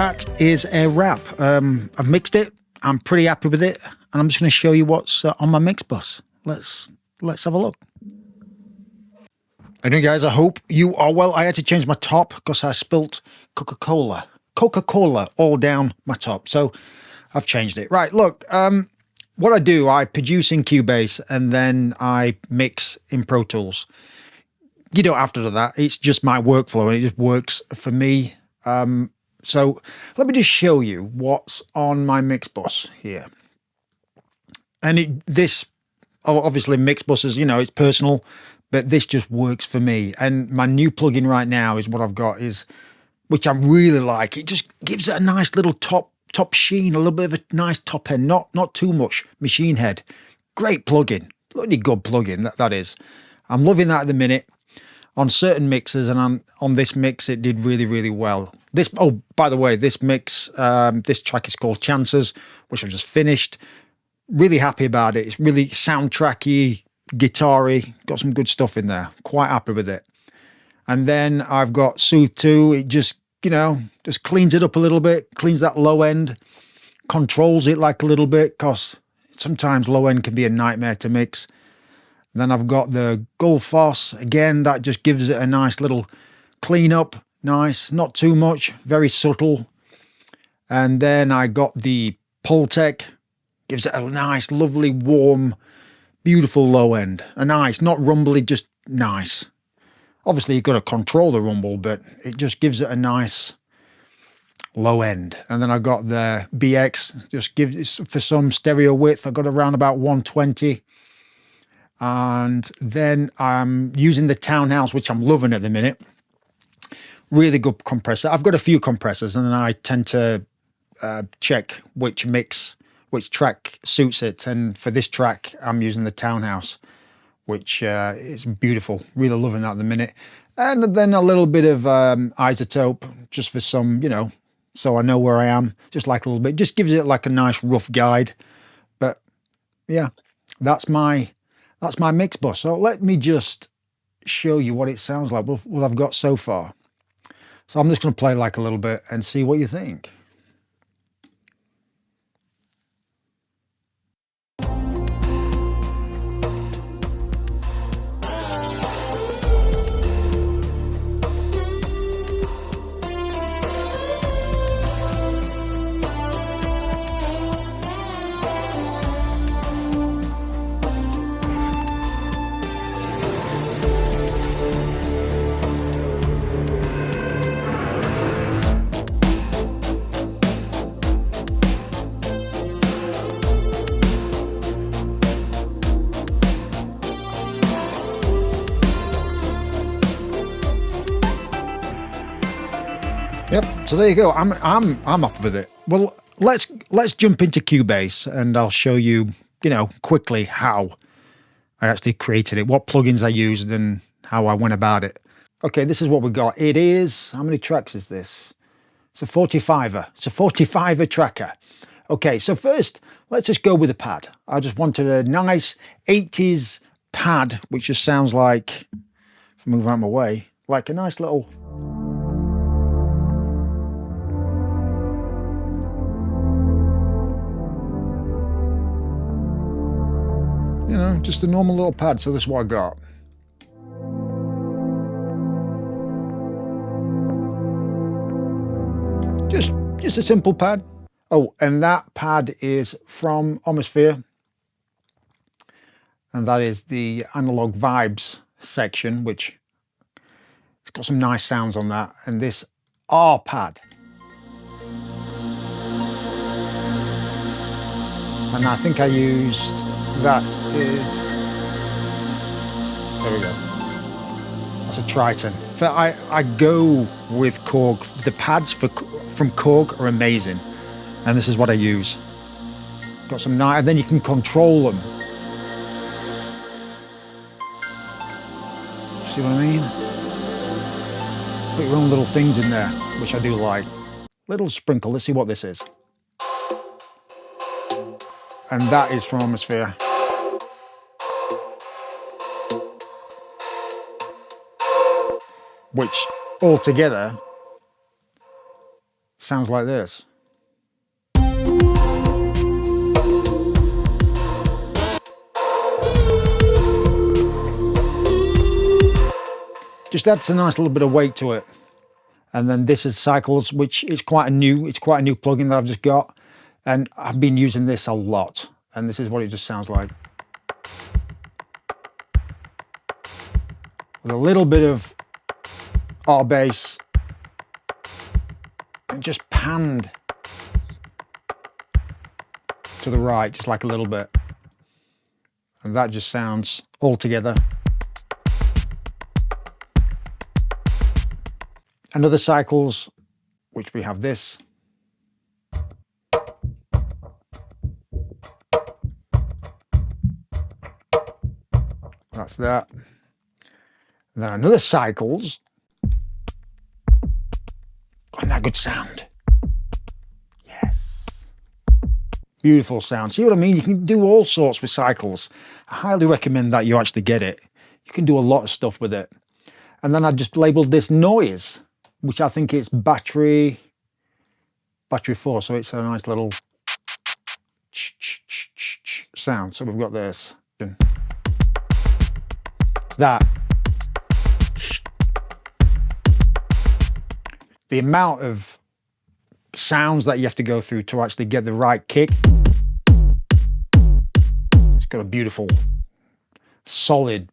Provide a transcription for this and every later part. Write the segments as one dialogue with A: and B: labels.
A: that is a wrap. I've mixed it. I'm pretty happy with it, and I'm just going to show you what's on my mix bus. Let's have a look. Anyway, guys, I hope you are well. I had to change my top because I spilt Coca-Cola all down my top, so I've changed it. Right, look, what I do, I produce in Cubase and then I mix in Pro Tools. You don't have to do that. It's just my workflow and it just works for me. So let me just show you what's on my mix bus here. And this, obviously mix buses, you know, it's personal, but this just works for me. And my new plugin right now is what I've got is, which I really like. It just gives it a nice little top sheen, a little bit of a nice top end, not too much machine head. Great plugin, bloody good plugin, that is. I'm loving that at the minute. On certain mixes, and on this mix, it did really, really well. This, oh, by the way, this mix, this track is called Chances, which I've just finished. Really happy about it. It's really soundtracky, guitar-y, got some good stuff in there. Quite happy with it. And then I've got Soothe 2. It just, you know, just cleans it up a little bit, cleans that low end, controls it like a little bit, because sometimes low end can be a nightmare to mix. Then I've got the Gullfoss, again, that just gives it a nice little clean up, nice, not too much, very subtle. And then I got the Pultec, gives it a nice, lovely, warm, beautiful low end. A nice, not rumbly, just nice. Obviously you've got to control the rumble, but it just gives it a nice low end. And then I got the BX, just gives it for some stereo width. I got around about 120. And then I'm using the Townhouse, which I'm loving at the minute. Really good compressor. I've got a few compressors, and then I tend to check which track suits it. And for this track, I'm using the Townhouse, which is beautiful. Really loving that at the minute. And then a little bit of isotope, just for some, you know, so I know where I am. Just like a little bit. Just gives it like a nice rough guide. But yeah, that's my mix bus. So let me just show you what it sounds like, what I've got so far. So I'm just going to play like a little bit and see what you think. Yep. So there you go. I'm up with it. Well, let's jump into Cubase, and I'll show you, you know, quickly how I actually created it, what plugins I used, and how I went about it. Okay, this is what we got. It is, how many tracks is this? It's a 45er. It's a 45er tracker. Okay, so first, let's just go with the pad. I just wanted a nice 80s pad, which just sounds like, if I move out of my way, like a nice little... You know, just a normal little pad. So this is what I got. Just a simple pad. Oh, and that pad is from Omnisphere. And that is the Analog Vibes section, which it's got some nice sounds on that. And this R pad. And I think I used... That is, there we go. That's a Triton. I go with Korg. The pads from Korg are amazing, and this is what I use. Got some nice, and then you can control them. See what I mean? Put your own little things in there, which I do like. Little sprinkle. Let's see what this is. And that is from Omnisphere. Which altogether sounds like this. Just adds a nice little bit of weight to it. And then this is cycles, which is quite a new plugin that I've just got. And I've been using this a lot. And this is what it just sounds like. With a little bit of R bass and just panned to the right, just like a little bit. And that just sounds all together. Another cycles, which we have this. That's that. And then another cycles. Isn't that good sound? Yes. Beautiful sound. See what I mean? You can do all sorts with cycles. I highly recommend that you actually get it. You can do a lot of stuff with it. And then I just labeled this noise, which I think it's battery 4. So it's a nice little sound. So we've got this. That. The amount of sounds that you have to go through to actually get the right kick. It's got a beautiful, solid,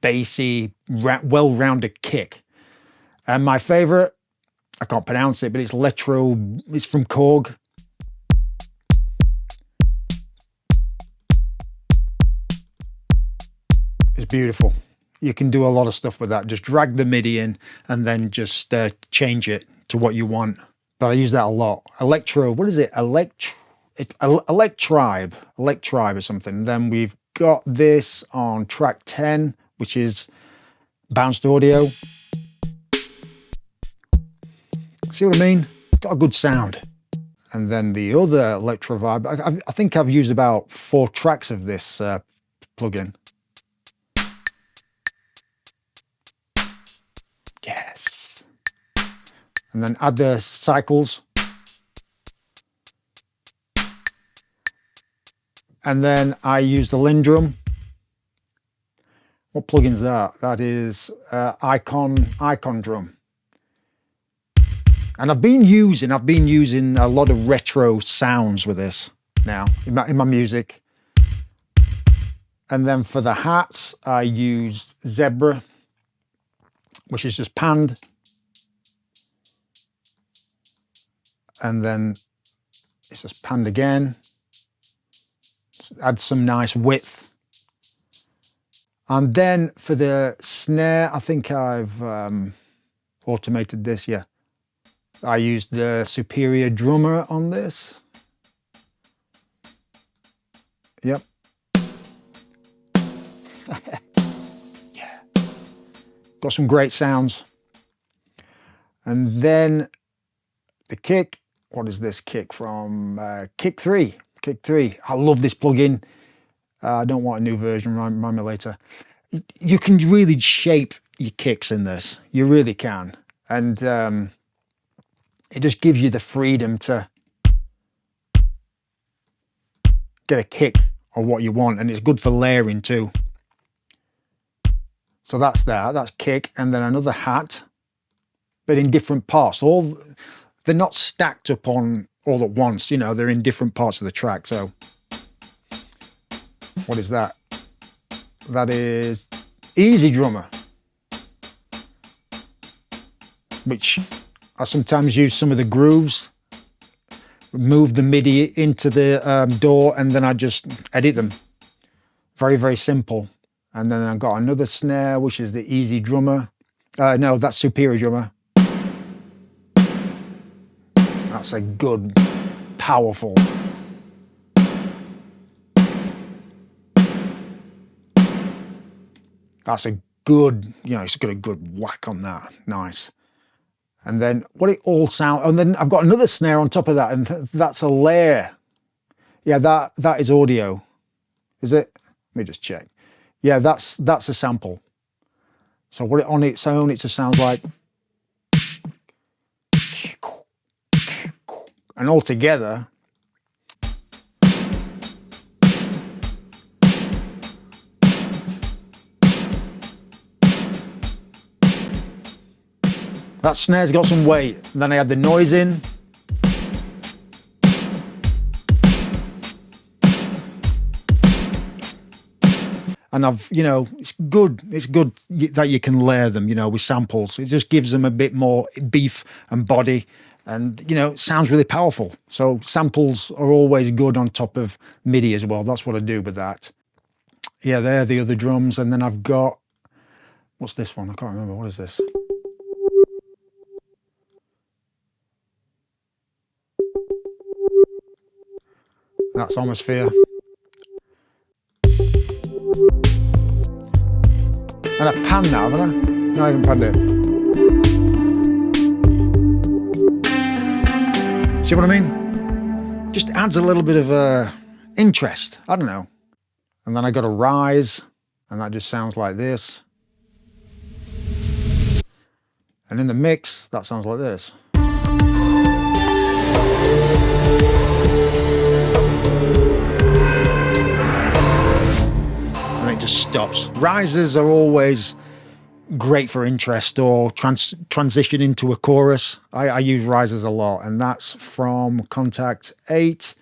A: bassy, well-rounded kick. And my favorite, I can't pronounce it, but it's Electro, it's from Korg. It's beautiful. You can do a lot of stuff with that. Just drag the MIDI in and then just change it to what you want. But I use that a lot. Electro, what is it? Electribe or something. Then we've got this on track 10, which is bounced audio. See what I mean? Got a good sound. And then the other Electro Vibe, I think I've used about 4 tracks of this plugin. Yes. And then add the cycles. And then I use the Lindrum. What plugin's that? That is Icon Drum. And I've been using a lot of retro sounds with this now in my music. And then for the hats, I used Zebra, which is just panned. And then it's just panned again. Add some nice width. And then for the snare, I think I've automated this, yeah. I used the Superior Drummer on this. Yep. Yeah. Got some great sounds. And then the kick. What is this kick from? Kick 3. Kick 3. I love this plugin. I don't want a new version, remind me later. You can really shape your kicks in this. You really can. And it just gives you the freedom to get a kick on what you want. And it's good for layering too. So that's that. That's kick. And then another hat, but in different parts. They're not stacked up on all at once. You know, they're in different parts of the track. So what is that? That is Easy Drummer, which I sometimes use some of the grooves, move the MIDI into the DAW, and then I just edit them. Very, very simple. And then I've got another snare, which is the Easy Drummer. No, that's Superior Drummer. That's a good, powerful. That's a good, it's got a good whack on that. Nice. And then what it all sounds, and then I've got another snare on top of that, and that's a layer. Yeah, that is audio. Is it? Let me just check. Yeah, that's a sample. So what it on its own, it just sounds like. And altogether, that snare's got some weight. And then I add the noise in. And it's good that you can layer them, with samples. It just gives them a bit more beef and body, and, it sounds really powerful. So samples are always good on top of MIDI as well. That's what I do with that. Yeah, they're the other drums. And then I've got, what's this one? I can't remember. What is this? That's Atmosphere. And I've panned that, haven't I? No, I haven't panned it. See what I mean? Just adds a little bit of interest. I don't know. And then I got a rise, and that just sounds like this. And in the mix, that sounds like this. Just stops. Rises are always great for interest or transition into a chorus. I use rises a lot, and that's from Contact 8,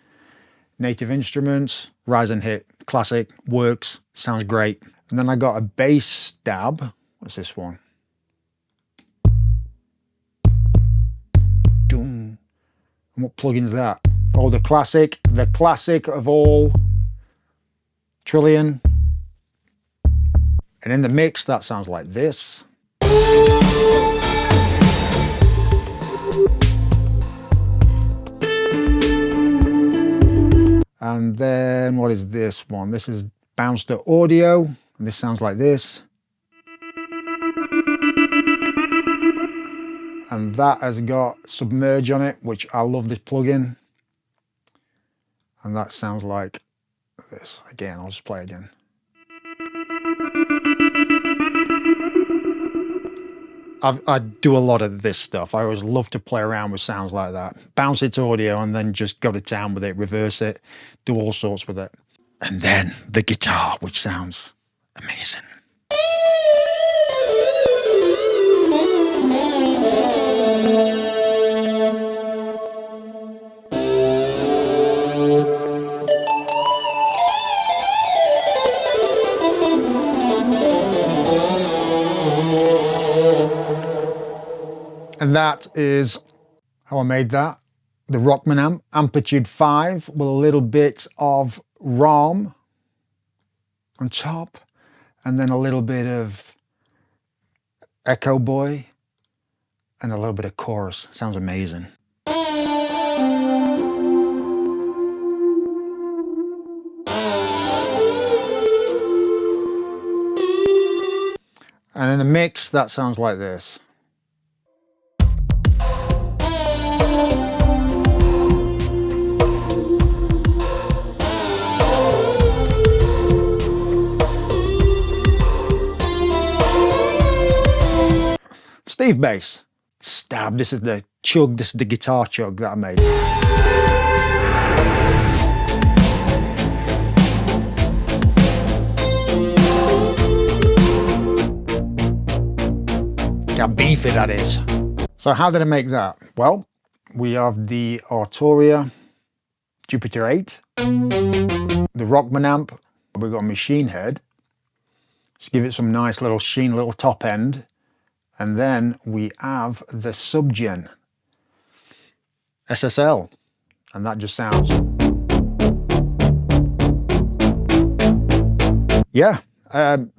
A: Native Instruments, rise and hit, classic, works, sounds great. And then I got a bass stab. What's this one? Doom. And what plugin is that? Oh, the classic of all, Trillion. And in the mix, that sounds like this. And then what is this one? This is Bouncer Audio, and this sounds like this. And that has got Submerge on it, which I love this plugin. And that sounds like this. Again, I'll just play again. I do a lot of this stuff. I always love to play around with sounds like that. Bounce it to audio and then just go to town with it, reverse it, do all sorts with it. And then the guitar, which sounds amazing. And that is how I made that. The Rockman amp, amplitude 5 with a little bit of ROM on top, and then a little bit of Echo Boy and a little bit of chorus. Sounds amazing. And in the mix, that sounds like this. Steve bass. Stab. This is the chug. This is the guitar chug that I made. Look how beefy that is. So how did I make that? Well, we have the Arturia Jupiter 8, the Rockman amp. We've got a machine head. Just give it some nice little sheen, little top end. And then we have the Subgen SSL, and that just sounds. Yeah,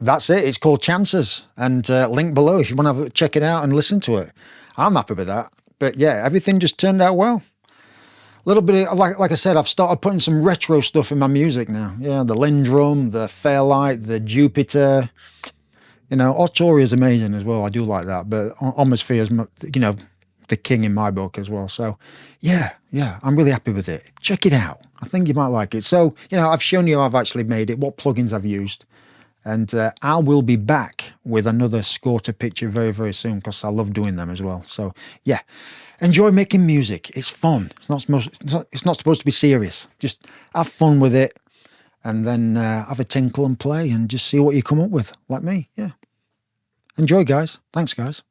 A: that's it. It's called Chances, and link below if you want to check it out and listen to it. I'm happy with that. But yeah, everything just turned out well. A little bit of, like I said, I've started putting some retro stuff in my music now. Yeah, the Lindrum, the Fairlight, the Jupiter. You know, Arturia is amazing as well. I do like that. But Atmosphere is, you know, the king in my book as well. So, yeah, I'm really happy with it. Check it out. I think you might like it. So, you know, I've shown you how I've actually made it, what plugins I've used. And I will be back with another score to picture very, very soon, because I love doing them as well. So yeah, enjoy making music. It's fun. It's not supposed to be serious. Just have fun with it, and then have a tinkle and play and just see what you come up with, like me. Yeah. Enjoy, guys. Thanks, guys.